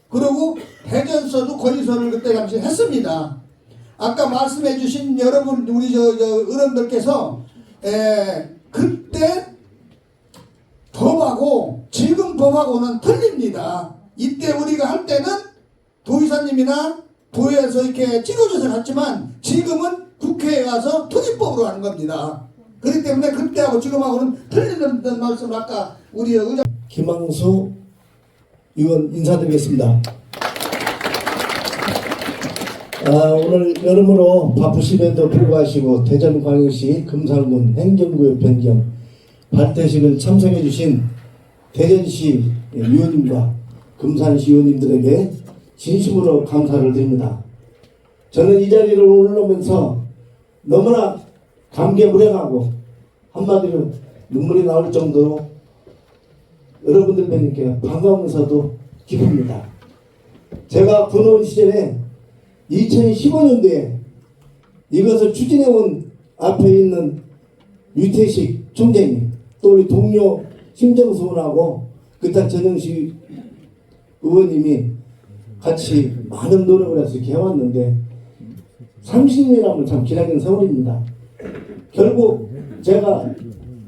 [SPEAKER 5] 그리고 대전서도 건의서를 그때 당시 했습니다. 아까 말씀해 주신 여러분 우리 저 의원들께서 그때 법하고 지금 법하고는 틀립니다. 이때 우리가 할 때는 도의사님이나 도에서 이렇게 찍어줘서 갔지만 지금은 국회에 가서 투기법으로 하는 겁니다. 그렇기 때문에 그때하고 지금하고는 틀린다는 말씀을 아까 우리 의장
[SPEAKER 10] 김항수 의원 인사드리겠습니다. 오늘 여러모로 바쁘심에도 불구하시고 대전광역시 금산군 행정구역 변경 발대식을 참석해 주신 대전시 위원님과 금산시 의원님들에게 진심으로 감사를 드립니다. 저는 이 자리를 올라오면서 너무나 감개무량하고 한마디로 눈물이 나올 정도로 여러분들 뵈니까 반가우면서도 기쁩니다. 제가 군의원 시절에 2015년도에 이것을 추진해온 앞에 있는 유태식 총장님 또 우리 동료 심정수 의원하고 그때 전영식 의원님이 같이 많은 노력을 해서 이렇게 해왔는데 30년이라면 참 기나긴 세월입니다. 결국 제가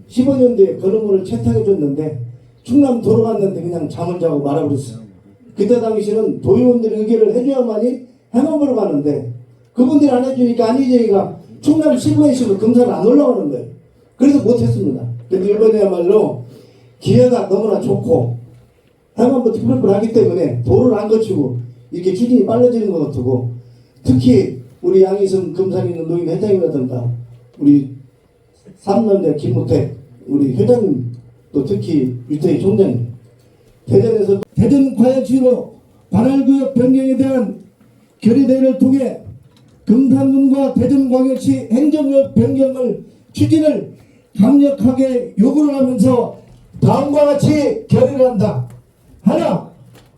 [SPEAKER 10] 15년도에 건어물을 채택해줬는데 충남 돌아갔는데 그냥 잠을 자고 말아버렸어요. 그때 당시는 도의원들이 의결을 해줘야만이 해남으로 가는데 그분들이 안 해주니까 안희정이가 충남 실무회식으로 금산을 안 올라가는 거예요. 그래서 못했습니다. 근데 이번에야말로 기회가 너무나 좋고 해남부 특별법을 하기 때문에 도를 안 거치고 이렇게 추진이 빨라지는 것 같고 특히 우리 양희성 금산에 있는 노인 회장이라든가 우리 삼남자 김무택 우리 회장님 또 특히 유태희 총장님 대전에서 대전광역시로 관할구역 변경에 대한 결의대회를 통해 금산군과 대전광역시 행정구역 변경을 추진을 강력하게 요구를 하면서 다음과 같이 결의를 한다. 하나,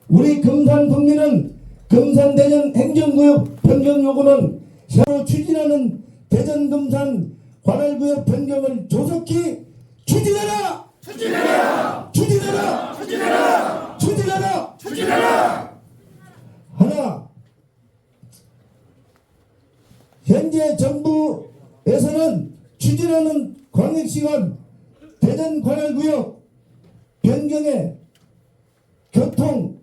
[SPEAKER 10] 우리 금산 국민은 금산 대전 행정구역 변경 요구는 새로 추진하는 대전 금산 관할구역 변경을 조속히 추진하라! 추진하라! 추진하라! 추진하라! 추진하라! 추진하라! 하나, 현재 정부 추진하는 광역시간 대전 관할구역 변경의 교통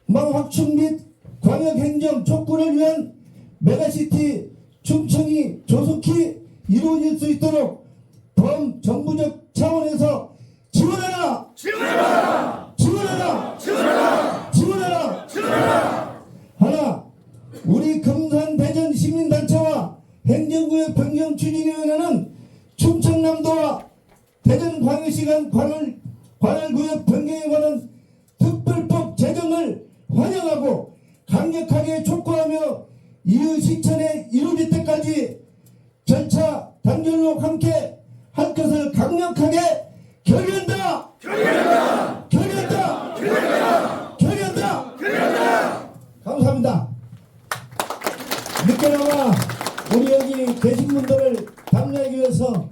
[SPEAKER 10] 망 확충 및 광역행정 촉구를 위한 메가시티 충청이 조속히 이루어질 수 있도록 범정부적 차원에서 지원하라! 지원하라! 지원하라! 지원하라! 지원하라! 지원하라! 하나, 우리 금산 대전 시민단체와 행정구역 변경 추진위원회는 충청남도와 대전광역시간 관할구역 변경에 관한 특별법 제정을 환영하고 강력하게 촉구하며 이후 실천에 이루어질 때까지 절차 단결로 함께 할 것을 강력하게 결의한다. 결의한다. 결의한다. 결의한다. 결의한다. 결의한다. 감사합니다. 늦게나마 우리 여기 계신 분들을 답례하기 위해서